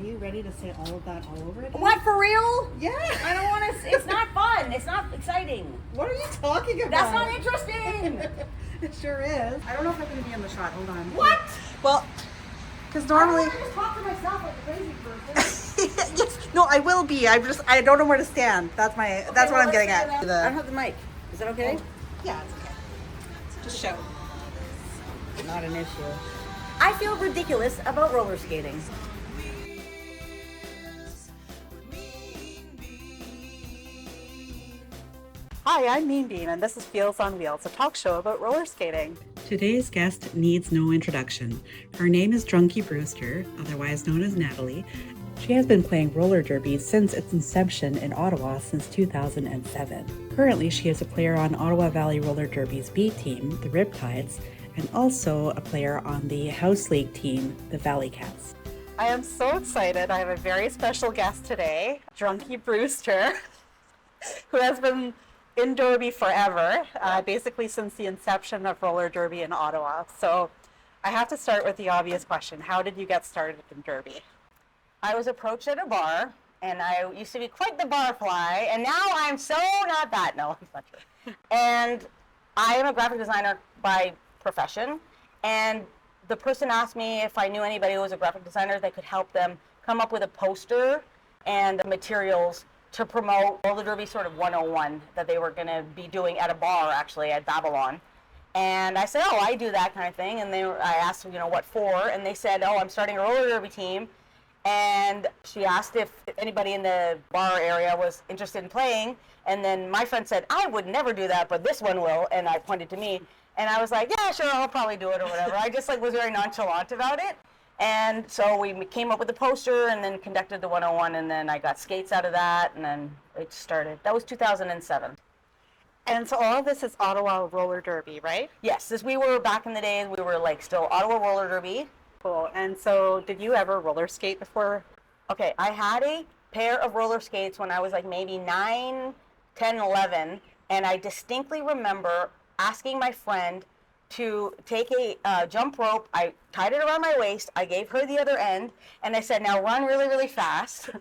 you ready to say all of that all over again? What, for real? Yeah. I don't want to. It's not fun. It's not exciting. What are you talking about? That's not interesting. It sure is. I don't know if I'm going to be in the shot. Hold on. What? Well, because normally... I don't want to just talk to myself like a crazy person. Yes. No, I will be. I don't know where to stand. That's what I'm getting at. I don't have the mic. Is that okay? Yeah, it's okay. Just show. Not an issue. I feel ridiculous about roller skating. Hi, I'm Mean Bean, and this is Feels on Wheels, a talk show about roller skating. Today's guest needs no introduction. Her name is Drunky Brewster, otherwise known as Natalie. She has been playing roller derby since its inception in Ottawa since 2007. Currently, she is a player on Ottawa Valley Roller Derby's B team, the Riptides, and also a player on the House League team, the Valley Cats. I am so excited. I have a very special guest today, Drunky Brewster, who has been in derby forever, basically since the inception of roller derby in Ottawa. So I have to start with the obvious question. How did you get started in derby? I was approached at a bar, and I used to be quite the barfly, and now I'm so not that. No, it's not true. And I am a graphic designer by profession, and the person asked me if I knew anybody who was a graphic designer that could help them come up with a poster and materials to promote roller derby sort of 101 that they were going to be doing at a bar, actually, at Babylon. And I said, oh, I do that kind of thing. And I asked, what for? And they said, oh, I'm starting a roller derby team. And she asked if anybody in the bar area was interested in playing. And then my friend said, I would never do that, but this one will. And I pointed to me. And I was like, yeah, sure, I'll probably do it or whatever. I just was very nonchalant about it. And so we came up with a poster and then conducted the 101, and then I got skates out of that, and then it started. That was 2007. And so all of this is Ottawa Roller Derby, right? Yes, we were back in the days, we were still Ottawa Roller Derby. Cool. And so did you ever roller skate before? Okay, I had a pair of roller skates when I was maybe 9, 10, 11, and I distinctly remember asking my friend to take a jump rope. I tied it around my waist. I gave her the other end, and I said, now run really, really fast.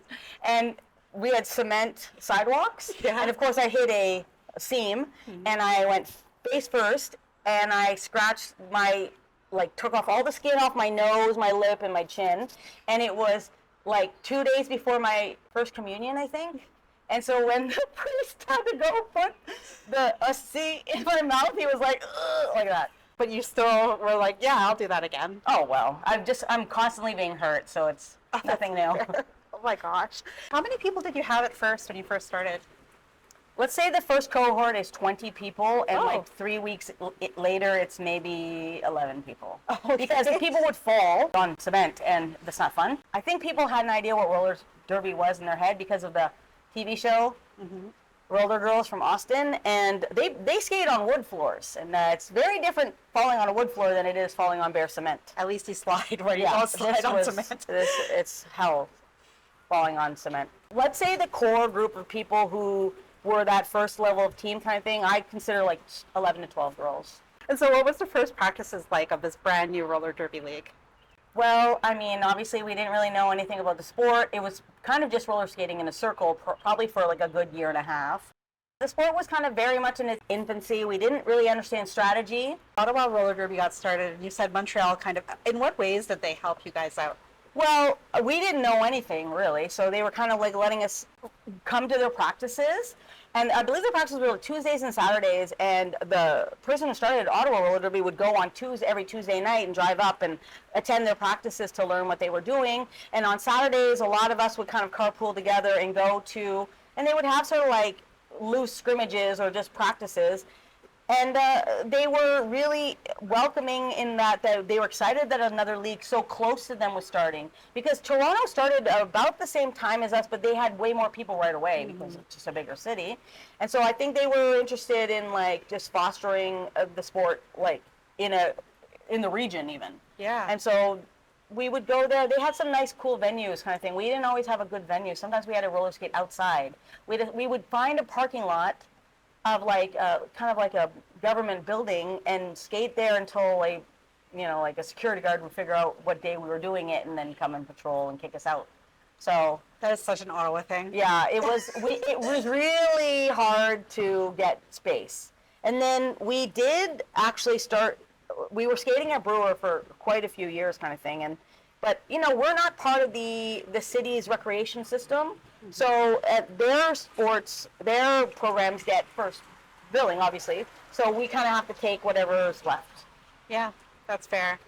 And we had cement sidewalks, and of course I hit a seam, and I went face first, and I scratched took off all the skin off my nose, my lip, and my chin, and it was 2 days before my first communion, I think. And so when the priest had to go put a C in my mouth, he was like, ugh, like that. But you still were like, yeah, I'll do that again. Oh, well, I'm constantly being hurt, so it's nothing new. Oh my gosh. How many people did you have at first when you first started? Let's say the first cohort is 20 people, and 3 weeks later, it's maybe 11 people. Oh, okay. Because people would fall on cement, and that's not fun. I think people had an idea what roller derby was in their head because of the TV show, Roller Girls from Austin, and they skate on wood floors, and it's very different falling on a wood floor than it is falling on bare cement. At least you slide where you don't slide on cement. It's hell falling on cement. Let's say the core group of people who were that first level of team kind of thing, I consider 11 to 12 girls. And so what was the first practices like of this brand new roller derby league? Well, I mean, obviously we didn't really know anything about the sport. It was kind of just roller skating in a circle, probably for a good year and a half. The sport was kind of very much in its infancy. We didn't really understand strategy. Ottawa Roller Derby got started, and you said Montreal in what ways did they help you guys out? Well, we didn't know anything, really, so they were kind of letting us come to their practices. And I believe the practices were Tuesdays and Saturdays, and the person who started Ottawa Roller Derby would go on every Tuesday night and drive up and attend their practices to learn what they were doing. And on Saturdays, a lot of us would kind of carpool together and go to, and they would have sort of loose scrimmages or just practices. And they were really welcoming in that they were excited that another league so close to them was starting. Because Toronto started about the same time as us, but they had way more people right away because it's just a bigger city. And so I think they were interested in just fostering the sport in the region even. Yeah. And so we would go there. They had some nice, cool venues kind of thing. We didn't always have a good venue. Sometimes we had to roller skate outside. We would find a parking lot of kind of like a government building and skate there until a security guard would figure out what day we were doing it and then come and patrol and kick us out. So That is such an Ottawa thing. yeah, it was really hard to get space. And then we did actually start. We were skating at Brewer for quite a few years, kind of thing. But we're not part of the city's recreation system. So at their sports, their programs get first billing, obviously. So we kind of have to take whatever's left. Yeah, that's fair.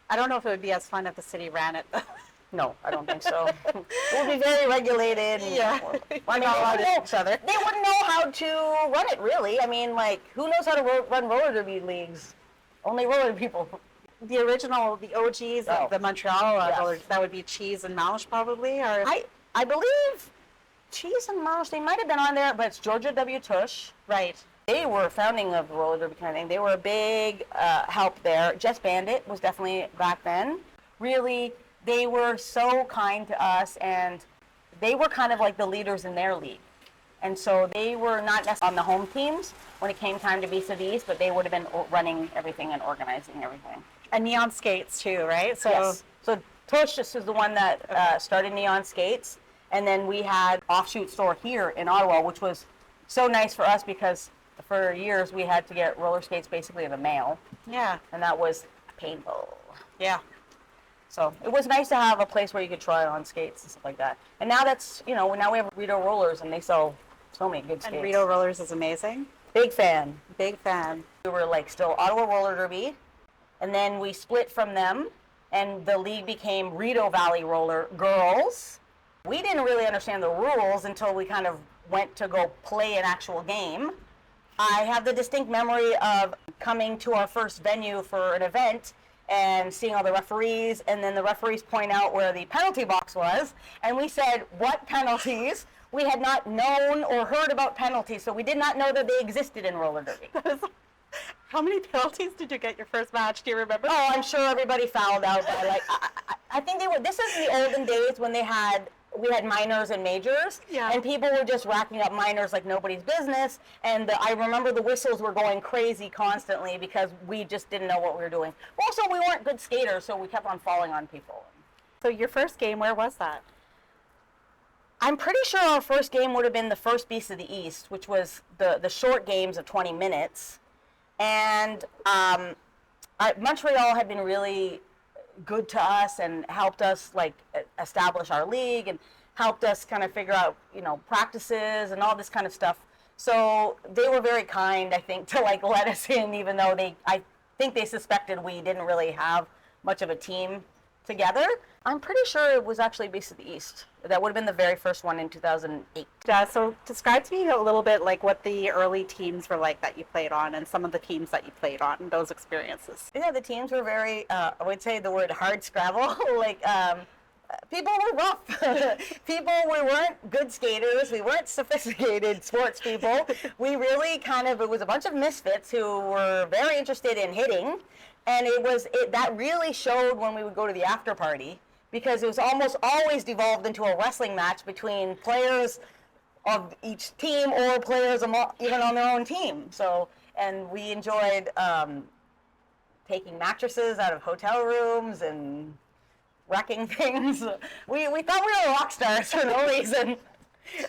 I don't know if it would be as fun if the city ran it. No, I don't think so. It would be very regulated. Yeah. I mean, each other. They wouldn't know how to run it, really. I mean, like, who knows how to run roller derby leagues? Only roller people. The OGs of the Montreal rollers, that would be Cheese and Malish probably, or I believe Cheese and Malish, they might have been on there, but it's Georgia W. Tush. right. They were founding of the roller derby kind of thing. They were a big help there. Jess Bandit was definitely back then. Really, they were so kind to us, and they were kind of like the leaders in their league. And so they were not necessarily on the home teams when it came time to be Civ East, but they would have been running everything and organizing everything. And Neon Skates too, right? So Yes. So Tush just was the one that started Neon Skates, and then we had offshoot store here in Ottawa, which was so nice for us because for years we had to get roller skates basically in the mail, yeah, and that was painful. yeah. So it was nice to have a place where you could try on skates and stuff like that. And now now we have Rito Rollers, and they sell so many good skates. And Rito Rollers is amazing. Big fan. Big fan. We were like still Ottawa Roller Derby, and then we split from them, and the league became Rito Valley Roller Girls. We didn't really understand the rules until we kind of went to go play an actual game. I have the distinct memory of coming to our first venue for an event and seeing all the referees, and then the referees point out where the penalty box was, and we said, what penalties? We had not known or heard about penalties, so we did not know that they existed in roller derby. How many penalties did you get your first match? Do you remember? Oh, I'm sure everybody fouled out. I think they were. This is the olden days when we had minors and majors, Yeah. and people were just racking up minors like nobody's business. And I remember the whistles were going crazy constantly because we just didn't know what we were doing. Also, we weren't good skaters, so we kept on falling on people. So your first game, where was that? I'm pretty sure our first game would have been the first Beast of the East, which was the short games of 20 minutes. And Montreal had been really good to us and helped us like establish our league and helped us kind of figure out, practices and all this kind of stuff. So they were very kind, I think, to like let us in, even though I think they suspected we didn't really have much of a team together. I'm pretty sure it was actually Beast of the East. That would have been the very first one in 2008. So describe to me a little bit like what the early teams were like that you played on and some of the teams that you played on and those experiences. Yeah, the teams were very, I would say the word hard scrabble. People were rough. We weren't good skaters. We weren't sophisticated sports people. We really it was a bunch of misfits who were very interested in hitting. And that really showed when we would go to the after party, because it was almost always devolved into a wrestling match between players of each team or players even on their own team. So, and we enjoyed taking mattresses out of hotel rooms and wrecking things. We thought we were rock stars for no reason.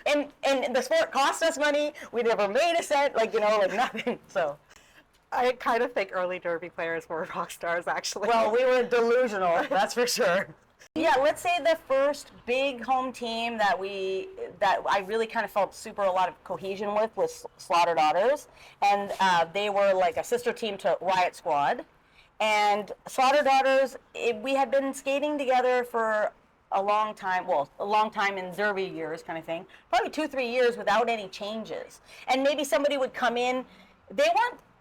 And the sport cost us money. We never made a cent, nothing. So. I kind of think early derby players were rock stars, actually. Well, we were delusional, that's for sure. Yeah, let's say the first big home team that I really kind of felt a lot of cohesion with was Slaughter Daughters, and they were like a sister team to Riot Squad. And Slaughter Daughters, we had been skating together for a long time in derby years kind of thing, probably 2-3 years without any changes. And maybe somebody would come in,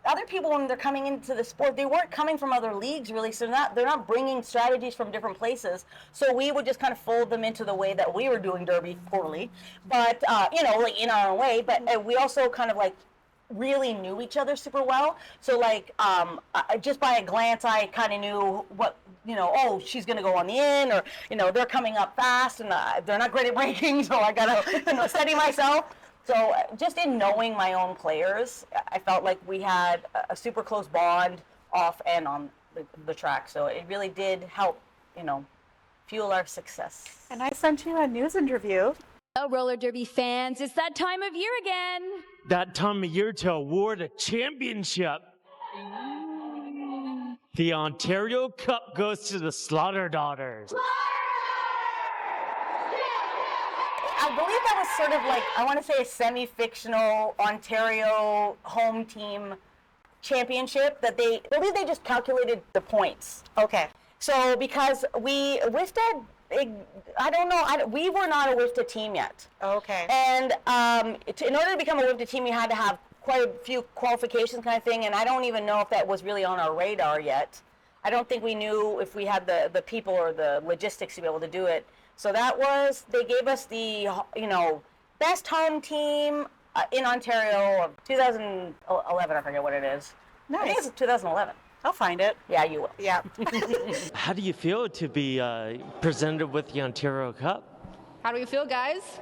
other people, when they're coming into the sport, they weren't coming from other leagues really, so they're not bringing strategies from different places. So we would just kind of fold them into the way that we were doing derby poorly, but in our own way. But we also kind of really knew each other super well. So just by a glance, I kind of knew what she's gonna go on the in, or they're coming up fast and they're not great at breaking, so I gotta steady myself. So just in knowing my own players, I felt like we had a super close bond off and on the track. So it really did help, fuel our success. And I sent you a news interview. Oh, roller derby fans, it's that time of year again. That time of year to award a championship. The Ontario Cup goes to the Slaughter Daughters. I believe that was sort of like, I want to say a semi-fictional Ontario home team championship that I believe they just calculated the points. Okay. So because we WIFTA, I don't know, we were not a WIFTA team yet. Okay. And in order to become a WIFTA team, you had to have quite a few qualifications kind of thing, and I don't even know if that was really on our radar yet. I don't think we knew if we had the people or the logistics to be able to do it. So they gave us the, best home team in Ontario of 2011, I forget what it is. Nice. I think it's 2011. I'll find it. Yeah, you will. Yeah. How do you feel to be presented with the Ontario Cup? How do we feel, guys?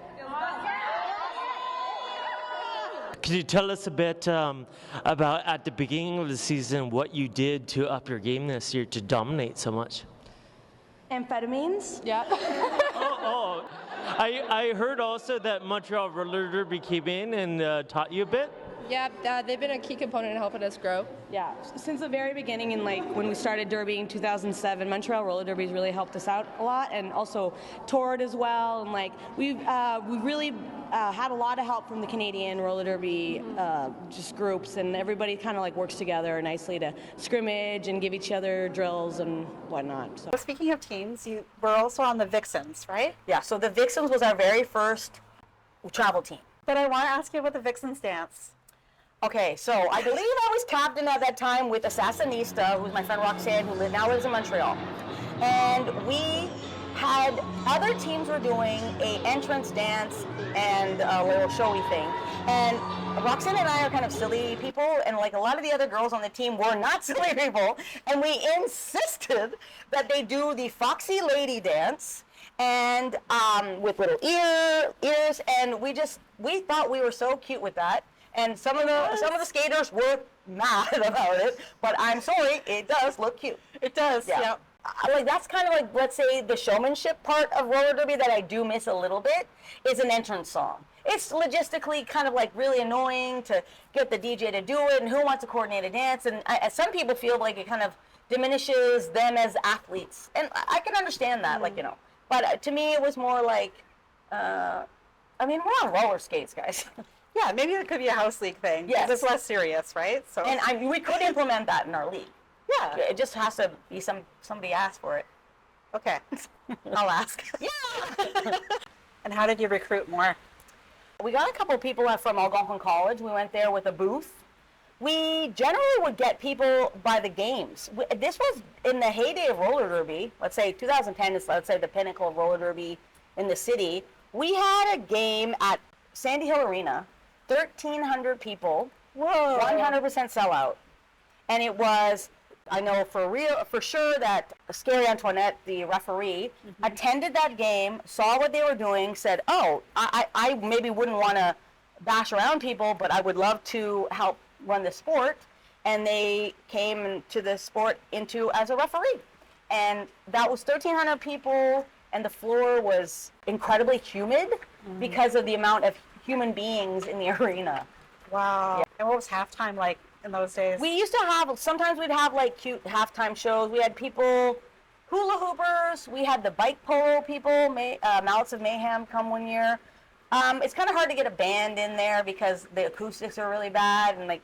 Could you tell us a bit about, at the beginning of the season, what you did to up your game this year to dominate so much? Amphetamines? Yeah. I heard also that Montreal Roller Derby came in and taught you a bit. Yeah, they've been a key component in helping us grow. Yeah. Since the very beginning, and when we started derby in 2007, Montreal Roller Derby's really helped us out a lot, and also toured as well. And we've really had a lot of help from the Canadian Roller Derby just groups, and everybody kind of works together nicely to scrimmage and give each other drills and whatnot. So. Speaking of teams, you were also on the Vixens, right? Yeah, so the Vixens was our very first travel team. But I want to ask you about the Vixens dance. Okay, so I believe I was captain at that time with Assassinista, who's my friend Roxanne, who now lives in Montreal. And we had other teams were doing a entrance dance and a little showy thing. And Roxanne and I are kind of silly people, and a lot of the other girls on the team were not silly people. And we insisted that they do the Foxy Lady dance and with little ears, and we thought we were so cute with that. And some of the skaters were mad about it, but I'm sorry, it does look cute. It does, yeah. That's kind of let's say, the showmanship part of roller derby that I do miss a little bit is an entrance song. It's logistically kind of really annoying to get the DJ to do it, and who wants to coordinate a dance, and some people feel like it kind of diminishes them as athletes, and I can understand that, but to me it was more we're on roller skates, guys. Yeah, maybe it could be a house league thing. Yes. It's less serious, right? So. And we could implement that in our league. Yeah. It just has to be somebody asked for it. Okay. I'll ask. Yeah. And how did you recruit more? We got a couple of people from Algonquin College. We went there with a booth. We generally would get people by the games. This was in the heyday of roller derby. Let's say 2010 is, the pinnacle of roller derby in the city. We had a game at Sandy Hill Arena. 1,300 people. Whoa. 100% sellout. And it was, I know for sure that Scary Antoinette, the referee, attended that game, saw what they were doing, said, oh, I maybe wouldn't want to bash around people, but I would love to help run the sport. And they came to the sport as a referee. And that was 1,300 people, and the floor was incredibly humid because of the amount of human beings in the arena. Wow. Yeah. And what was halftime like in those days? We used to sometimes we'd have cute halftime shows. We had people, hula hoopers. We had the bike polo people, Mallets of Mayhem come one year. It's kind of hard to get a band in there because the acoustics are really bad and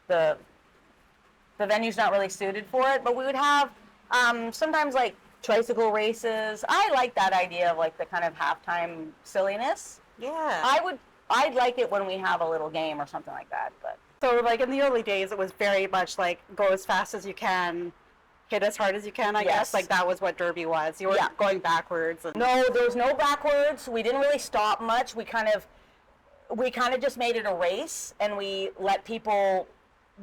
the venue's not really suited for it. But we would have sometimes tricycle races. I like that idea of the kind of halftime silliness. Yeah. I'd like it when we have a little game or something like that. But so in the early days, it was very much go as fast as you can, hit as hard as you can, I guess. That was what derby was. You were going backwards. No, there was no backwards. We didn't really stop much. We kind of just made it a race, and we let people.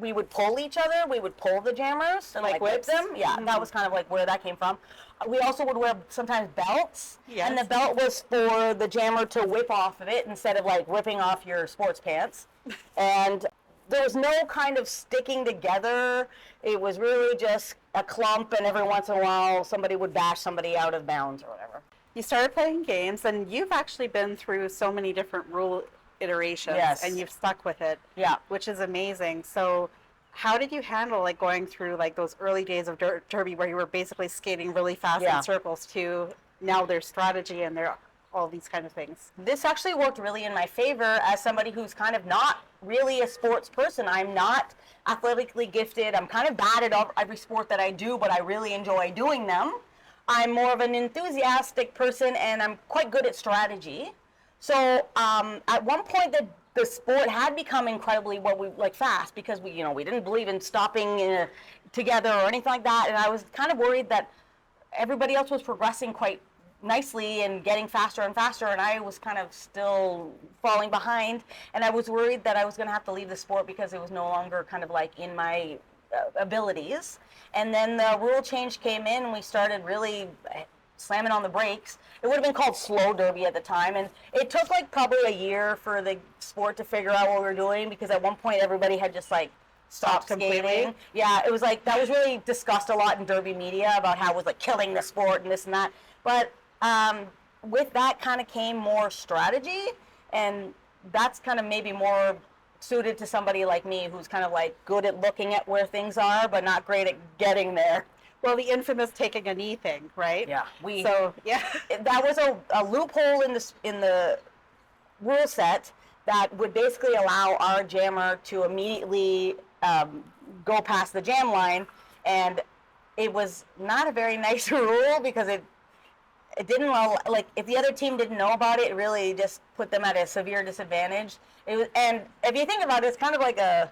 We would pull each other. We would pull the jammers and whip them. Yeah, that was kind of where that came from. We also would wear sometimes belts, and the belt was for the jammer to whip off of it instead of ripping off your sports pants. And there was no kind of sticking together. It was really just a clump, and every once in a while somebody would bash somebody out of bounds or whatever. You started playing games, and you've actually been through so many different rule iterations, Yes. and you've stuck with it, Yeah. which is amazing. So how did you handle like going through like those early days of derby where you were basically skating really fast Yeah. in circles to now there's strategy and there are all these kind of things? This actually worked really in my favor as somebody who's kind of not really a sports person. I'm not athletically gifted. I'm kind of bad at every sport that I do, but I really enjoy doing them. I'm more of an enthusiastic person, and I'm quite good at strategy. So at one point, the sport had become incredibly fast because we didn't believe in stopping together or anything like that, and I was kind of worried that everybody else was progressing quite nicely and getting faster and faster, and I was kind of still falling behind, and I was worried that I was going to have to leave the sport because it was no longer kind of like in my abilities. And then the rule change came in, and we started really slamming on the brakes. It would have been called slow derby at the time, and it took like probably a year for the sport to figure out what we were doing, because at one point everybody had just like stopped skating. Yeah, it was like, that was really discussed a lot in derby media about how it was like killing the sport and this and that. But with that kind of came more strategy, and that's kind of maybe more suited to somebody like me who's kind of like good at looking at where things are but not great at getting there. Well, the infamous taking a knee thing, right? Yeah, that was a loophole in the rule set that would basically allow our jammer to immediately go past the jam line, and it was not a very nice rule because it didn't allow, like, if the other team didn't know about it, it really just put them at a severe disadvantage. It was, and if you think about it, it's kind of like a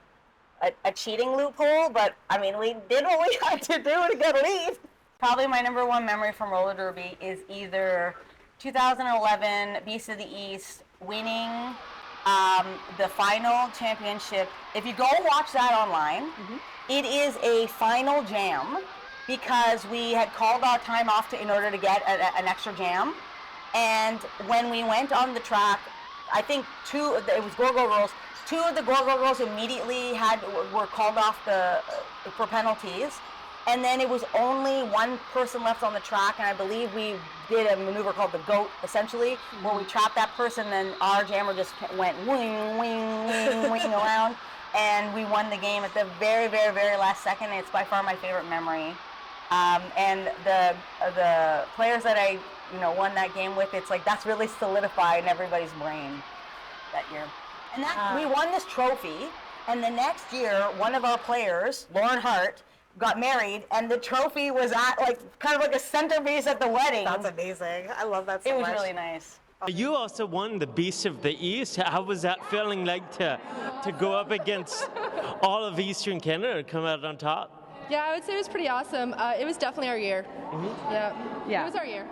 cheating loophole, but I mean, we did what we had to do to get a lead. Probably my number one memory from roller derby is either 2011 Beast of the East winning the final championship. If you go watch that online, it is a final jam because we had called our time off in order to get an extra jam. And when we went on the track, I think it was Go-Go Girls. Two of the Go-Go Girls immediately were called off for penalties. And then it was only one person left on the track, and I believe we did a maneuver called the GOAT, essentially, where we trapped that person, and our jammer just went wing, wing, wing, wing around, and we won the game at the very, very, very last second. And it's by far my favorite memory. And the players that I won that game with, it's like that's really solidified in everybody's brain that year. And we won this trophy, and the next year, one of our players, Lauren Hart, got married, and the trophy was at kind of like a centerpiece at the wedding. That's amazing. I love that so much. It was really nice. You also won the Beast of the East. How was that feeling like to go up against all of Eastern Canada and come out on top? Yeah, I would say it was pretty awesome. It was definitely our year. Yeah, it was our year.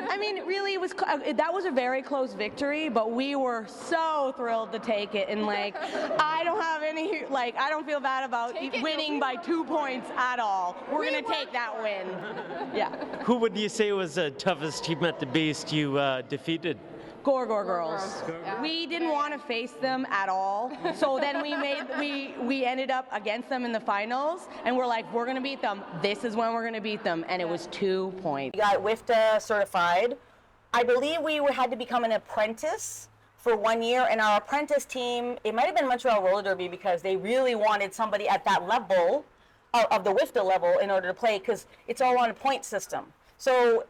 I mean, really, it was. That was a very close victory, but we were so thrilled to take it. And I don't have any. I don't feel bad about winning by 2 points at all. We're gonna take that win. Yeah. Who would you say was the toughest team at the Beast you defeated? Go-Go Girls. Yeah. We didn't want to face them at all, so then we ended up against them in the finals, and we're like, we're gonna beat them. This is when we're gonna beat them, and it was 2 points. We got WIFTA certified. I believe we had to become an apprentice for 1 year, and our apprentice team, it might have been Montreal Roller Derby because they really wanted somebody at that level of the WIFTA level in order to play, because it's all on a point system. So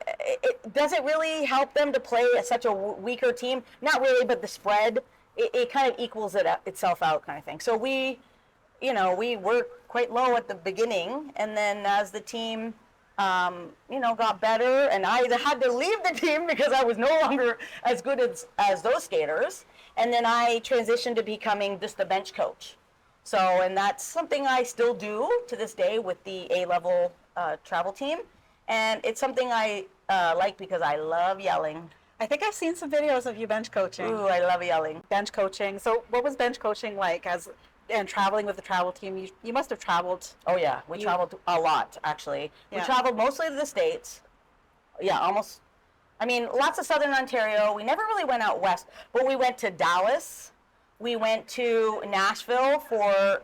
does it really help them to play such a weaker team? Not really, but the spread, it kind of equals itself out kind of thing. So we were quite low at the beginning, and then as the team, got better, and I had to leave the team because I was no longer as good as those skaters, and then I transitioned to becoming just the bench coach. So, and that's something I still do to this day with the A-level travel team. And it's something I like because I love yelling. I think I've seen some videos of you bench coaching. Ooh, I love yelling. Bench coaching. So what was bench coaching like and traveling with the travel team? You must have traveled. Oh yeah, we traveled a lot actually. Yeah. We traveled mostly to the States. Yeah, almost. I mean, lots of Southern Ontario. We never really went out west, but we went to Dallas. we went to Nashville for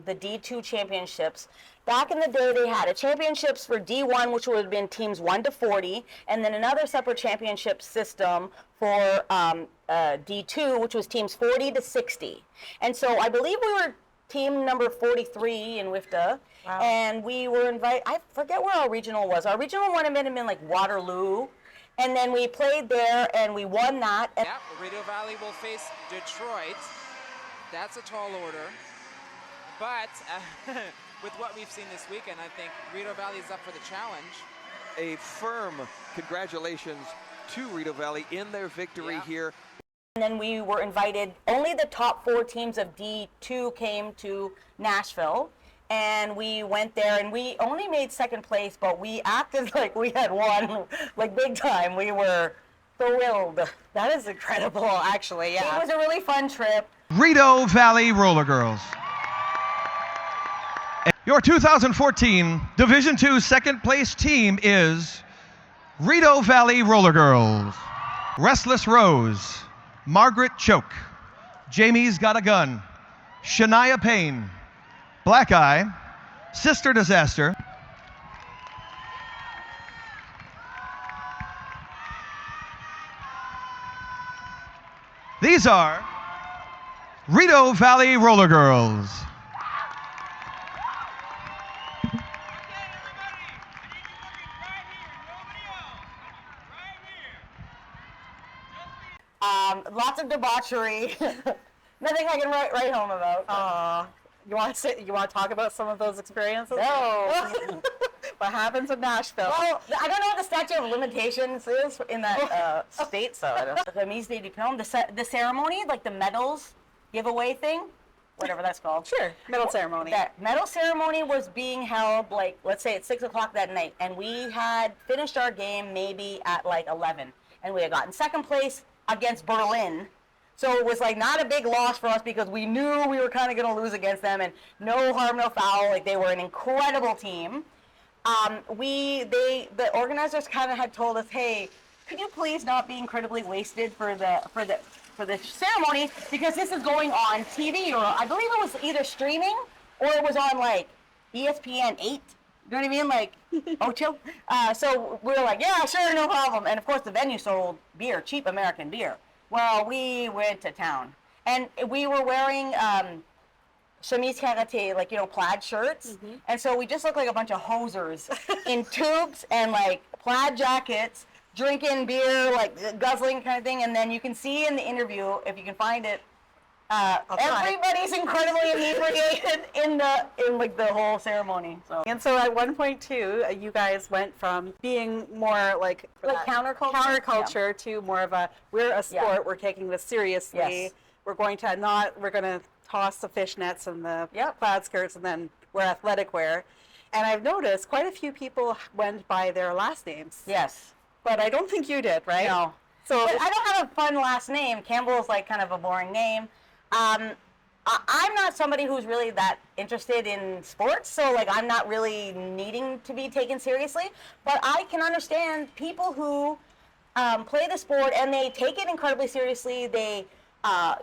the D2 championships. Back in the day, they had a championships for D1, which would have been teams 1 to 40, and then another separate championship system for D2, which was teams 40 to 60. And so I believe we were team number 43 in WIFTA, and we were invited. I forget where our regional was. Our regional one had been like Waterloo, and then we played there, and we won that. Yeah, Rideau Valley will face Detroit. That's a tall order, but with what we've seen this weekend, I think Rideau Valley is up for the challenge. A firm congratulations to Rideau Valley in their victory here. And then we were invited, only the top 4 teams of D2 came to Nashville, and we went there, and we only made 2nd place, but we acted like we had won, like big time. We were thrilled. That is incredible, actually, yeah. It was a really fun trip. Rideau Valley Roller Girls. Your 2014 Division II 2nd place team is Rideau Valley Roller Girls. Restless Rose, Margaret Choke, Jamie's Got a Gun, Shania Payne, Black Eye, Sister Disaster, these are Rideau Valley Roller Girls. Lots of debauchery. Nothing I can write home about. You want to talk about some of those experiences? No. What happens in Nashville? Well, I don't know what the statute of limitations is in that state, so I don't know. The mise de diplome, the ceremony, like the medals giveaway thing, whatever that's called. Sure, medal ceremony. That medal ceremony was being held, like, let's say at 6 o'clock that night, and we had finished our game maybe at like 11, and we had gotten 2nd place against Berlin. So it was like not a big loss for us because we knew we were kind of going to lose against them, and no harm, no foul. Like, they were an incredible team. The organizers kind of had told us, hey, could you please not be incredibly wasted for the ceremony, because this is going on TV, or I believe it was either streaming or it was on like ESPN 8. You know what I mean? Like, Ocho. So we were like, yeah, sure, no problem. And of course the venue sold beer, cheap American beer. Well, we went to town, and we were wearing chemise karate, like, you know, plaid shirts. And so we just looked like a bunch of hosers in tubes and like plaid jackets, drinking beer, like guzzling kind of thing. And then you can see in the interview, if you can find it, everybody's incredibly inebriated in like the whole ceremony. And so at one point too, you guys went from being more like counterculture to more of a, we're a sport, we're taking this seriously. Yes. We're going to toss the fishnets and the plaid skirts, and then wear athletic wear. And I've noticed quite a few people went by their last names. Yes. But I don't think you did, right? No. So but I don't have a fun last name. Campbell is like kind of a boring name. I'm not somebody who's really that interested in sports, so like I'm not really needing to be taken seriously. But I can understand people who play the sport and they take it incredibly seriously. They,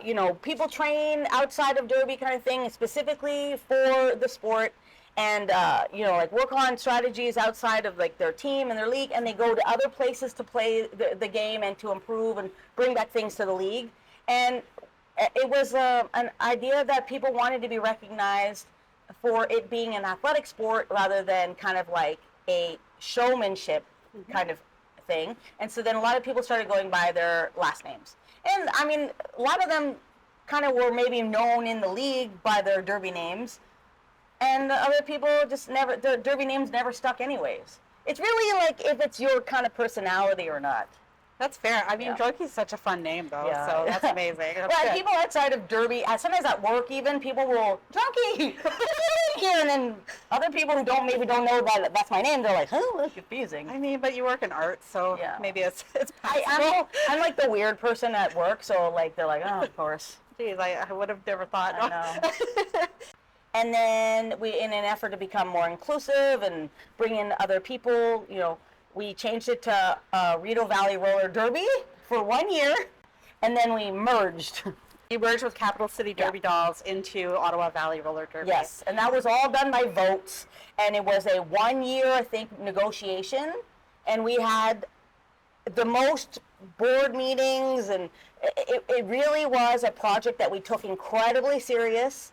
you know, people train outside of Derby kind of thing specifically for the sport, and you know, like work on strategies outside of like their team and their league, and they go to other places to play the game and to improve and bring back things to the league. And it was an idea that people wanted to be recognized for it being an athletic sport rather than kind of like a showmanship kind of thing. And so then a lot of people started going by their last names. And I mean, a lot of them kind of were maybe known in the league by their Derby names. And the other people just never, the Derby names never stuck anyways. It's really like if it's your kind of personality or not. That's fair. I mean, Drunky's such a fun name, though, so that's amazing. Well, people outside of Derby, sometimes at work even, people will, Drunky, here, and then other people who maybe don't know that that's my name, they're like, oh, that's confusing. I mean, but you work in art, so maybe it's I'm like the weird person at work, so like they're like, oh, of course. Geez, I would have never thought. I know. And then we, in an effort to become more inclusive and bring in other people, you know, we changed it to Rideau Valley Roller Derby for 1 year, and then we merged You merged with Capital City Derby Dolls into Ottawa Valley Roller Derby. Yes, and that was all done by votes, and it was a 1 year, I think, negotiation, and we had the most board meetings, and it really was a project that we took incredibly serious.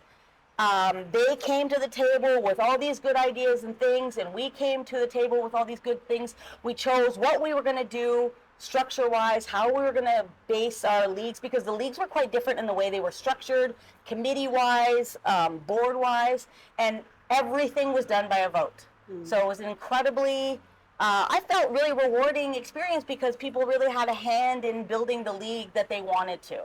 They came to the table with all these good ideas and things, and we came to the table with all these good things. We chose what we were going to do structure-wise, how we were going to base our leagues, because the leagues were quite different in the way they were structured, committee-wise, board-wise, and everything was done by a vote. So it was an incredibly, I felt really rewarding experience because people really had a hand in building the league that they wanted to.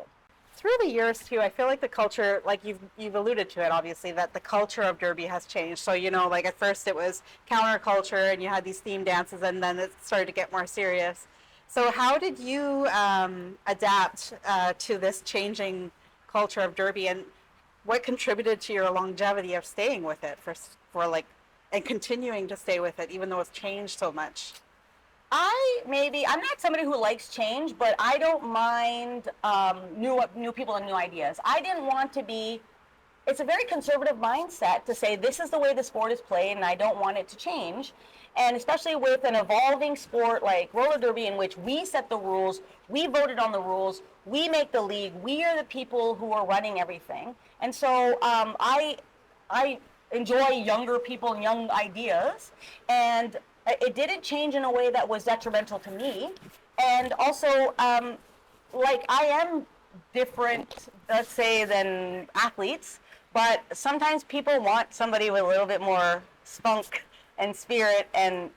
Through the years too, I feel like the culture, like you've alluded to it, obviously, that the culture of Derby has changed. So, you know, like at first it was counterculture and you had these theme dances, and then it started to get more serious. So how did you adapt to this changing culture of Derby, and what contributed to your longevity of staying with it for like, and continuing to stay with it even though it's changed so much? I'm not somebody who likes change, but I don't mind new people and new ideas. I didn't want to be, it's a very conservative mindset to say this is the way the sport is played and I don't want it to change. And especially with an evolving sport like roller derby, in which we set the rules, we voted on the rules, we make the league, we are the people who are running everything. And so I enjoy younger people and young ideas, and it didn't change in a way that was detrimental to me. And also, like, I am different, let's say, than athletes, but sometimes people want somebody with a little bit more spunk and spirit and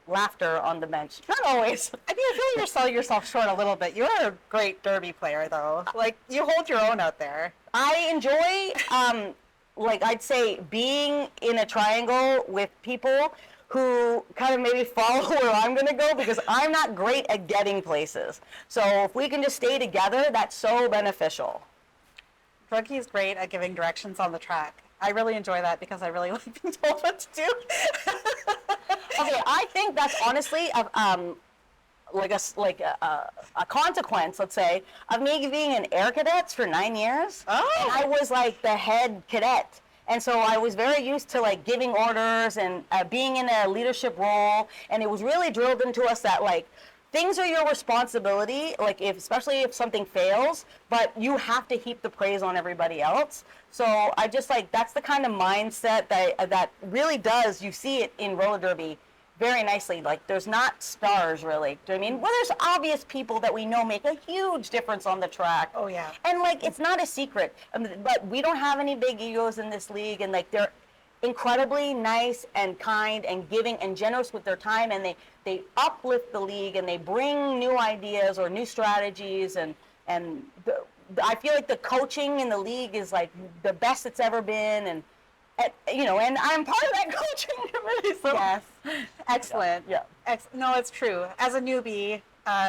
laughter on the bench. Not always. I mean, I feel like you're selling yourself short a little bit. You're a great Derby player, though. Like, you hold your own out there. I enjoy, like, I'd say, being in a triangle with people who kind of maybe follow where I'm going to go, because I'm not great at getting places. So if we can just stay together, that's so beneficial. Drunky is great at giving directions on the track. I really enjoy that because I really like being told what to do. Okay, I think that's honestly like a consequence, let's say, of me being an air cadet for 9 years. Oh. And I was like the head cadet. And so I was very used to like giving orders and being in a leadership role. And it was really drilled into us that like things are your responsibility, like especially if something fails, but you have to heap the praise on everybody else. So I just like, that's the kind of mindset that really does, you see it in roller derby very nicely. Like there's not stars really. Do you know what I mean? Well, there's obvious people that we know make a huge difference on the track. Oh yeah. And like, it's not a secret, but we don't have any big egos in this league, and like they're incredibly nice and kind and giving and generous with their time, and they uplift the league and they bring new ideas or new strategies, and I feel like the coaching in the league is like the best it's ever been, and you know, and I'm part of that coaching committee. So. Yes, excellent. Yeah. No, it's true. As a newbie,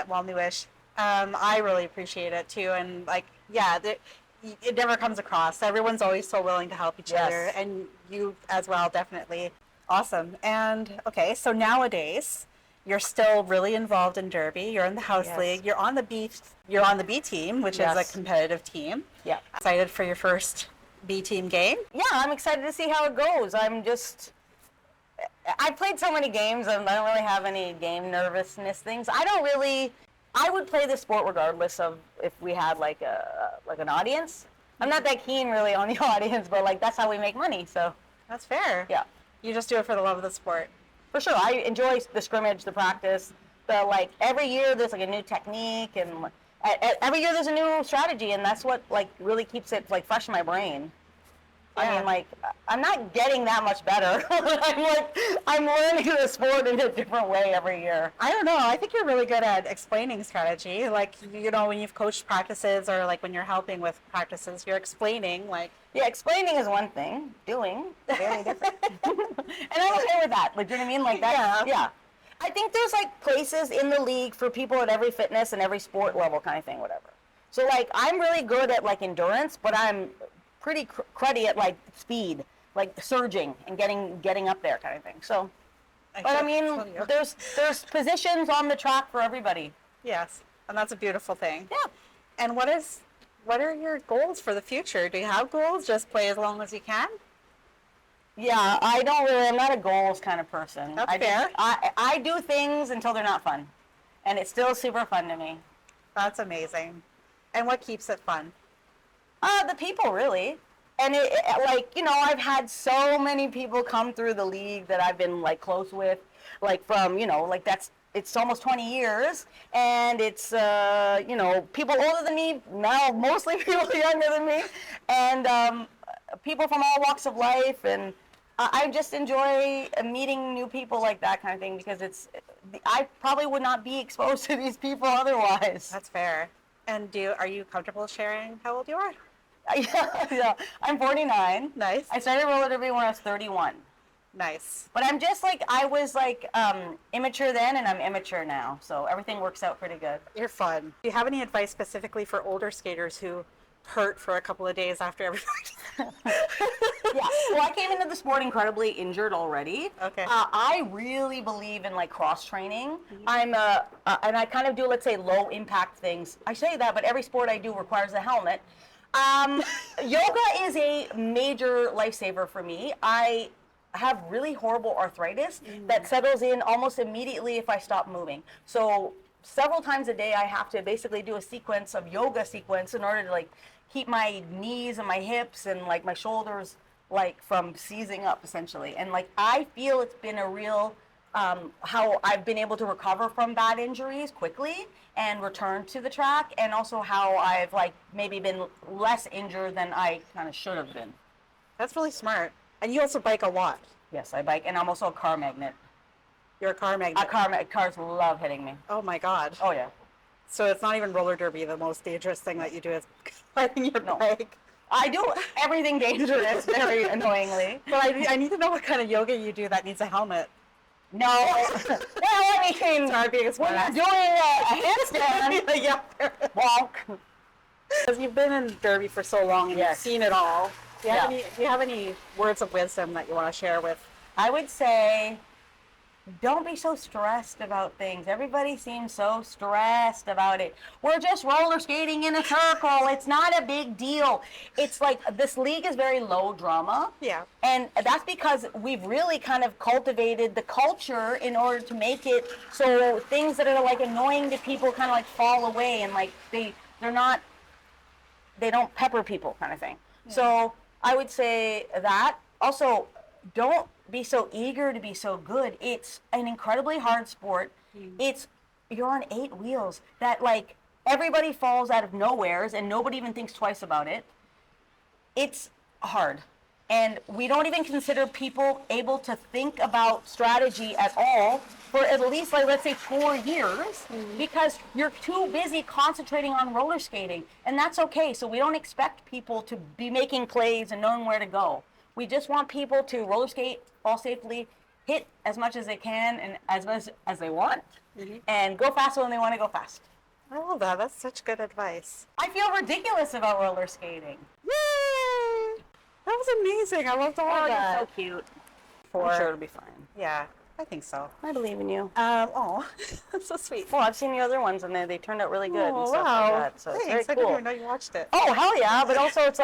well, newish, I really appreciate it too, and like, yeah, it never comes across. Everyone's always so willing to help each other, and you as well, definitely. Awesome. And okay, so nowadays you're still really involved in Derby. You're in the house league. You're on the B team, which is a competitive team. Yeah. Excited for your first B team game? Yeah, I'm excited to see how it goes. I've played so many games and I don't really have any game nervousness things. I would play the sport regardless of if we had like an audience. I'm not that keen really on the audience, but like that's how we make money, so. That's fair. Yeah. You just do it for the love of the sport. For sure. I enjoy the scrimmage, the practice, like every year there's like a new technique, and every year there's a new strategy, and that's what like really keeps it like fresh in my brain. Yeah. I mean, like, I'm not getting that much better. I'm learning the sport in a different way every year. I don't know. I think you're really good at explaining strategy. Like, you know, when you've coached practices or like when you're helping with practices, you're explaining like. Yeah, explaining is one thing. Doing, very different. And I'm okay with that. Like, do you know what I mean? Like that. Yeah. I think there's like places in the league for people at every fitness and every sport level kind of thing, whatever. So like, I'm really good at like endurance, but I'm pretty cruddy at like speed, like surging and getting up there kind of thing. So, but I mean, there's positions on the track for everybody. Yes, and that's a beautiful thing. Yeah. And what is What are your goals for the future? Do you have goals? Just play as long as you can? Yeah, I'm not a goals kind of person. That's fair. I do things until they're not fun. And it's still super fun to me. That's amazing. And what keeps it fun? The people, really. And I've had so many people come through the league that I've been like close with, like from, it's almost 20 years, and it's, people older than me, now mostly people younger than me, and people from all walks of life, and I just enjoy meeting new people like that kind of thing, because I probably would not be exposed to these people otherwise. That's fair. And are you comfortable sharing how old you are? Yeah, I'm 49. Nice. I started roller derby when I was 31. Nice. But I'm just I was immature then, and I'm immature now, so everything works out pretty good. You're fun. Do you have any advice specifically for older skaters who hurt for a couple of days after every practice? Yeah. Well, I came into the sport incredibly injured already. Okay. I really believe in cross training. I'm and I kind of do, let's say, low impact things. I say that, but every sport I do requires a helmet. Yoga is a major lifesaver for me. I have really horrible arthritis that settles in almost immediately if I stop moving. So several times a day I have to basically do a yoga sequence in order to keep my knees and my hips and my shoulders from seizing up, essentially. And I feel it's been a real how I've been able to recover from bad injuries quickly and return to the track, and also how I've maybe been less injured than I kind of should have been. That's really smart. And you also bike a lot. Yes, I bike, and I'm also a car magnet. You're a car magnet. Cars love hitting me. Oh my God. Oh yeah. So it's not even roller derby. The most dangerous thing that you do is riding your bike. I do everything dangerous, very annoyingly. But I need to know what kind of yoga you do that needs a helmet. No. Well, I mean, sorry, being a when you're doing a handstand, yeah, walk. Because you've been in derby for so long and you've seen it all. Do you have any words of wisdom that you want to share with? I would say, don't be so stressed about things. Everybody seems so stressed about it. We're just roller skating in a circle. It's not a big deal. It's this league is very low drama. Yeah. And that's because we've really kind of cultivated the culture in order to make it so things that are annoying to people kind of fall away, and they don't pepper people kind of thing. Yeah. So I would say that. Also, don't be so eager to be so good. It's an incredibly hard sport. You're on 8 wheels that everybody falls out of nowheres and nobody even thinks twice about it. It's hard. And we don't even consider people able to think about strategy at all for at least let's say 4 years, because you're too busy concentrating on roller skating, and that's okay. So we don't expect people to be making plays and knowing where to go. We just want people to roller skate, fall safely, hit as much as they can and as much as they want, and go fast when they want to go fast. I love that. That's such good advice. I feel ridiculous about roller skating. Yay! That was amazing. I loved all of that. You're so cute. I'm sure it'll be fine. Yeah, I think so. I believe in you. Oh, that's so sweet. Well, I've seen the other ones, and they turned out really good and stuff wow. like that. So Thanks. it's very I cool. didn't even know you watched it. Oh, hell yeah. But also it's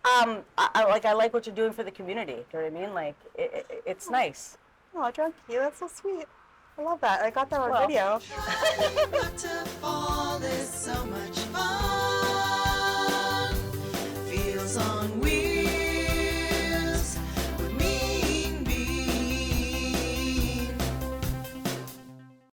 I like what you're doing for the community. Do you know what I mean? It's nice. Oh, Drunky, that's so sweet. I love that. I got that on video. Waterfall is so much